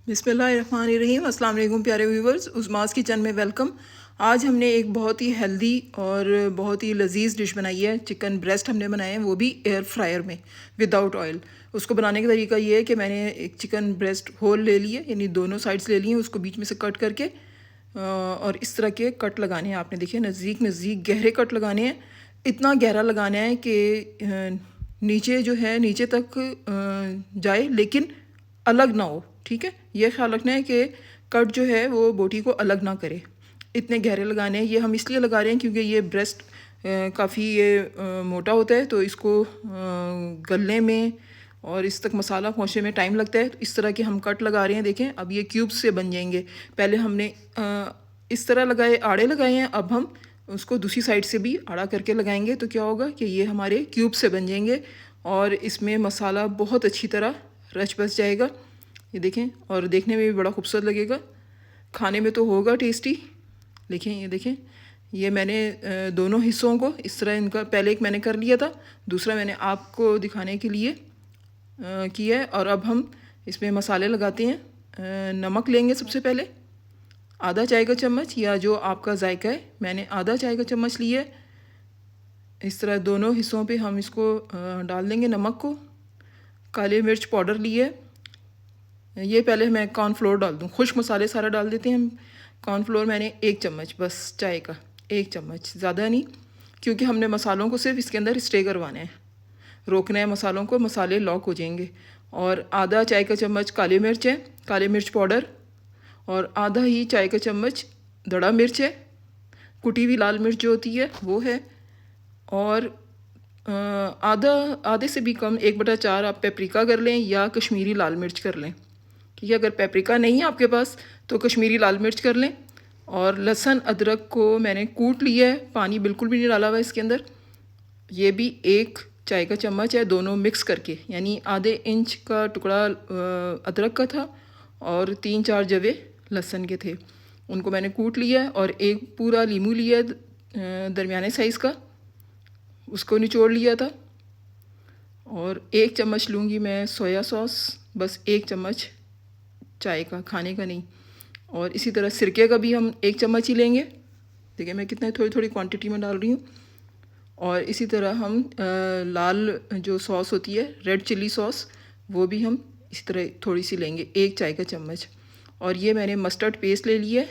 बिस्मिल्लाहिर्रहमानिर्रहीम। अस्सलाम वालेकुम प्यारे व्यूवर्स, उस्मास किचन में वेलकम। आज हमने एक बहुत ही हेल्दी और बहुत ही लजीज डिश बनाई है। चिकन ब्रेस्ट हमने बनाए हैं, वो भी एयर फ्रायर में विदाउट ऑयल। उसको बनाने का तरीका ये है कि मैंने एक चिकन ब्रेस्ट होल ले लिए, यानी दोनों साइड्स ले लिए, उसको बीच में से कट करके और इस तरह के कट लगाने हैं। आपने देखिए नज़दीक नज़दीक गहरे कट लगाने हैं। इतना गहरा लगाना है कि नीचे जो है नीचे तक जाए लेकिन अलग ना हो। ठीक है, यह ख्याल रखना है कि कट जो है वो बोटी को अलग ना करे। इतने गहरे लगाने हैं। ये हम इसलिए लगा रहे हैं क्योंकि ये ब्रेस्ट काफ़ी ये मोटा होता है, तो इसको गलने में और इस तक मसाला पहुँचने में टाइम लगता है। तो इस तरह के हम कट लगा रहे हैं। देखें, अब ये क्यूब्स से बन जाएंगे। पहले हमने इस तरह लगाए, आड़े लगाए हैं, अब हम उसको दूसरी साइड से भी आड़ा करके लगाएंगे। तो क्या होगा कि ये हमारे क्यूब से बन जाएंगे और इसमें मसाला बहुत अच्छी तरह रच बस जाएगा। ये देखें, और देखने में भी बड़ा खूबसूरत लगेगा, खाने में तो होगा टेस्टी। देखें, ये देखें, ये मैंने दोनों हिस्सों को इस तरह इनका पहले एक मैंने कर लिया था, दूसरा मैंने आपको दिखाने के लिए किया है। और अब हम इसमें मसाले लगाते हैं। नमक लेंगे सबसे पहले, आधा चाय का चम्मच या जो आपका जायका है। मैंने आधा चाय का चम्मच लिया है। इस तरह दोनों हिस्सों पे हम इसको डाल देंगे नमक को। काली मिर्च पाउडर लिए, ये पहले मैं कॉर्नफ्लोर डाल दूँ। खुश्क मसाले सारा डाल देते हैं हम। कॉर्नफ्लोर मैंने 1 चम्मच, बस चाय का 1 चम्मच, ज़्यादा नहीं, क्योंकि हमने मसालों को सिर्फ इसके अंदर स्टे करवाना है, रोकना है मसालों को, मसाले लॉक हो जाएंगे। और आधा चाय का चम्मच काली मिर्च है, काली मिर्च पाउडर, और आधा ही चाय का चम्मच दड़ा मिर्च है, कुटी हुई लाल मिर्च जो होती है वो है, और आधे से भी कम 1/4 आप पेपरिका कर लें या कश्मीरी लाल मिर्च कर लें। ठीक है, अगर पेपरिका नहीं है आपके पास तो कश्मीरी लाल मिर्च कर लें। और लहसुन अदरक को मैंने कूट लिया है, पानी बिल्कुल भी नहीं डाला हुआ इसके अंदर। ये भी 1 चाय का चम्मच है, दोनों मिक्स करके, यानी आधे इंच का टुकड़ा अदरक का था और 3-4 जवे लहसुन के थे, उनको मैंने कूट लिया है। और एक पूरा लीमू लिया दरमियाने साइज़ का, उसको निचोड़ लिया था। और 1 चम्मच लूँगी मैं सोया सॉस, बस 1 चम्मच चाय का, खाने का नहीं। और इसी तरह सिरके का भी हम 1 चम्मच ही लेंगे। देखिए मैं कितने थोड़ी थोड़ी क्वांटिटी में डाल रही हूँ। और इसी तरह हम लाल जो सॉस होती है, रेड चिली सॉस, वो भी हम इसी तरह थोड़ी सी लेंगे, 1 चाय का चम्मच। और ये मैंने मस्टर्ड पेस्ट ले लिया है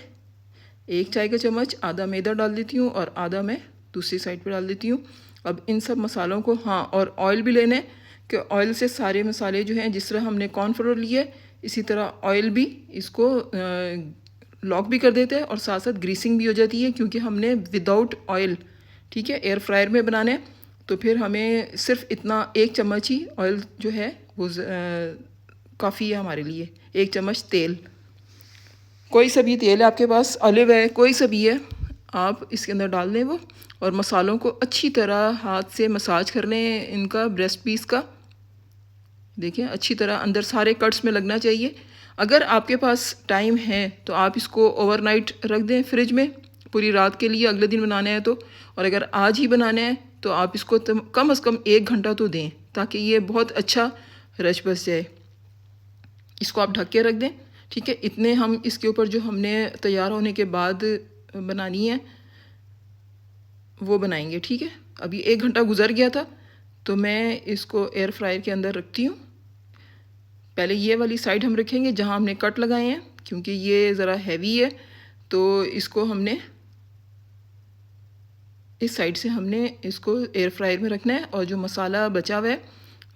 1 चाय का चम्मच। आधा मैदा डाल देती हूँ और आधा मैं दूसरी साइड पर डाल देती हूँ। अब इन सब मसालों को, हाँ, और ऑयल भी लेना है कि ऑयल से सारे मसाले जो हैं, जिस तरह हमने कॉर्नफ्लोर लिया है इसी तरह ऑयल भी इसको लॉक भी कर देते हैं और साथ साथ ग्रीसिंग भी हो जाती है, क्योंकि हमने विदाउट ऑयल, ठीक है, एयर फ्रायर में बनाना है। तो फिर हमें सिर्फ इतना 1 चम्मच ही ऑयल जो है वो काफ़ी है हमारे लिए। 1 चम्मच तेल, कोई सा भी तेल है आपके पास, ऑलिव है, कोई सा भी है, आप इसके अंदर डाल दें वो। और मसालों को अच्छी तरह हाथ से मसाज कर लें इनका, ब्रेस्ट पीस का। देखिए अच्छी तरह अंदर सारे कट्स में लगना चाहिए। अगर आपके पास टाइम है तो आप इसको ओवरनाइट रख दें फ्रिज में पूरी रात के लिए, अगले दिन बनाना है तो। और अगर आज ही बनाना है तो आप इसको कम से कम 1 घंटा तो दें, ताकि ये बहुत अच्छा रच बस जाए। इसको आप ढक के रख दें। ठीक है, इतने हम इसके ऊपर जो हमने तैयार होने के बाद बनानी है वो बनाएंगे। ठीक है, अभी 1 घंटा गुजर गया था, तो मैं इसको एयर फ्रायर के अंदर रखती हूँ। पहले ये वाली साइड हम रखेंगे जहाँ हमने कट लगाए हैं, क्योंकि ये ज़रा हैवी है, तो इसको हमने इस साइड से हमने इसको एयर फ्रायर में रखना है। और जो मसाला बचा हुआ है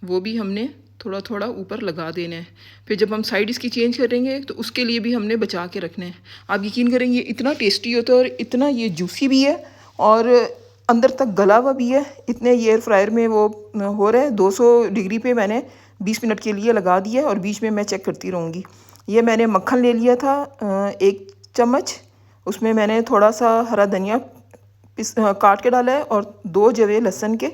वो भी हमने थोड़ा थोड़ा ऊपर लगा देना है। फिर जब हम साइड इसकी चेंज करेंगे तो उसके लिए भी हमने बचा के रखना है। आप यकीन करेंगे इतना टेस्टी होता है और इतना ये जूसी भी है और अंदर तक गला हुआ भी है। इतने ये एयर फ्रायर में वो हो रहा है। 200 डिग्री पे मैंने 20 मिनट के लिए लगा दिया और बीच में मैं चेक करती रहूँगी। ये मैंने मक्खन ले लिया था 1 चम्मच, उसमें मैंने थोड़ा सा हरा धनिया काट के डाला है और 2 जवे लहसुन के,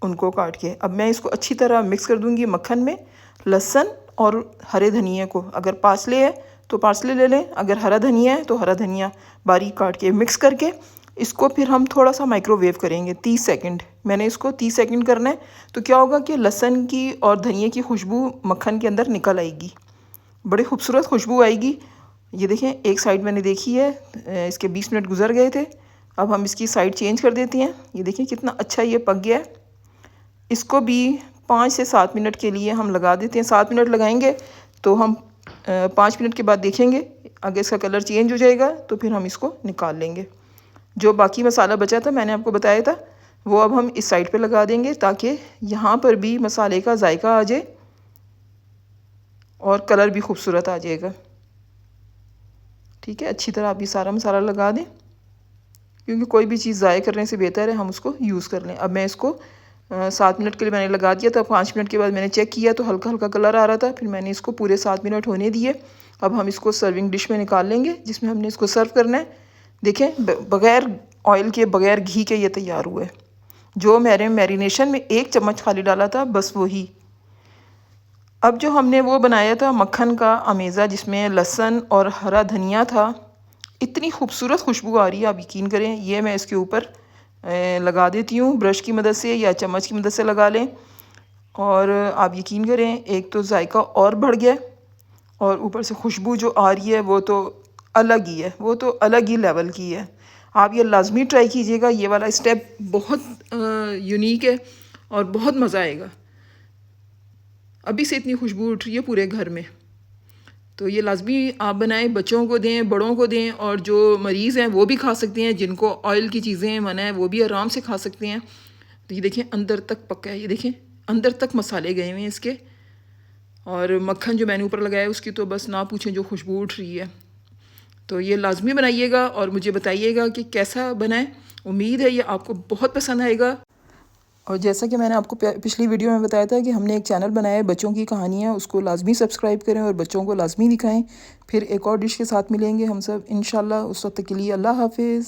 उनको काट के। अब मैं इसको अच्छी तरह मिक्स कर दूँगी मक्खन में, लहसुन और हरे धनिया को। अगर पार्सले है तो पार्सले ले लें, अगर हरा धनिया है तो हरा धनिया बारीक काट के मिक्स करके इसको फिर हम थोड़ा सा माइक्रोवेव करेंगे 30 सेकंड। मैंने इसको 30 सेकंड करना है। तो क्या होगा कि लहसुन की और धनिया की खुशबू मक्खन के अंदर निकल आएगी। बड़ी खूबसूरत खुशबू आएगी। ये देखें, एक साइड मैंने देखी है, इसके 20 मिनट गुजर गए थे। अब हम इसकी साइड चेंज कर देते हैं। ये देखें कितना अच्छा ये पक गया है। इसको भी 5 से 7 मिनट के लिए हम लगा देते हैं। 7 मिनट लगाएंगे तो हम 5 मिनट के बाद देखेंगे, अगर इसका कलर चेंज हो जाएगा तो फिर हम इसको निकाल लेंगे। जो बाकी मसाला बचा था, मैंने आपको बताया था, वो अब हम इस साइड पे लगा देंगे ताकि यहाँ पर भी मसाले का जायका आ जाए और कलर भी खूबसूरत आ जाएगा। ठीक है, अच्छी तरह आप ये सारा मसाला लगा दें, क्योंकि कोई भी चीज़ ज़ाय करने से बेहतर है हम उसको यूज़ कर लें। अब मैं इसको 7 मिनट के लिए मैंने लगा दिया था। 5 मिनट के बाद मैंने चेक किया तो हल्का हल्का कलर आ रहा था। फिर मैंने इसको पूरे 7 मिनट होने दिए। अब हम इसको सर्विंग डिश में निकाल लेंगे जिसमें हमने इसको सर्व करना है। देखें, बग़ैर ऑयल के, बग़ैर घी के ये तैयार हुआ है। जो मैंने मैरिनेशन में 1 चम्मच खाली डाला था, बस वही। अब जो हमने वो बनाया था मक्खन का अमेज़ा, जिसमें लहसुन और हरा धनिया था, इतनी खूबसूरत खुशबू आ रही है, आप यकीन करें। ये मैं इसके ऊपर लगा देती हूँ, ब्रश की मदद से या चम्मच की मदद से लगा लें। और आप यकीन करें, एक तो जायका और बढ़ गया और ऊपर से खुशबू जो आ रही है वो तो अलग ही है, वो तो अलग ही लेवल की है। आप ये लाजमी ट्राई कीजिएगा, ये वाला स्टेप बहुत यूनिक है और बहुत मज़ा आएगा। अभी से इतनी खुशबू उठ रही है पूरे घर में। तो ये लाजमी आप बनाएं, बच्चों को दें, बड़ों को दें, और जो मरीज़ हैं वो भी खा सकते हैं। जिनको ऑयल की चीज़ें मना है वो भी आराम से खा सकते हैं। तो ये देखें अंदर तक पका है, ये देखें अंदर तक मसाले गए हुए हैं इसके। और मक्खन जो मैंने ऊपर लगाया है उसकी तो बस ना पूछें, जो खुशबू उठ रही है। तो ये लाजमी बनाइएगा और मुझे बताइएगा कि कैसा बना है। उम्मीद है ये आपको बहुत पसंद आएगा। और जैसा कि मैंने आपको पिछली वीडियो में बताया था कि हमने एक चैनल बनाया है बच्चों की कहानियाँ, उसको लाजमी सब्सक्राइब करें और बच्चों को लाजमी दिखाएं। फिर एक और डिश के साथ मिलेंगे हम सब इंशाल्लाह। उस वक्त के लिए अल्लाह हाफिज़।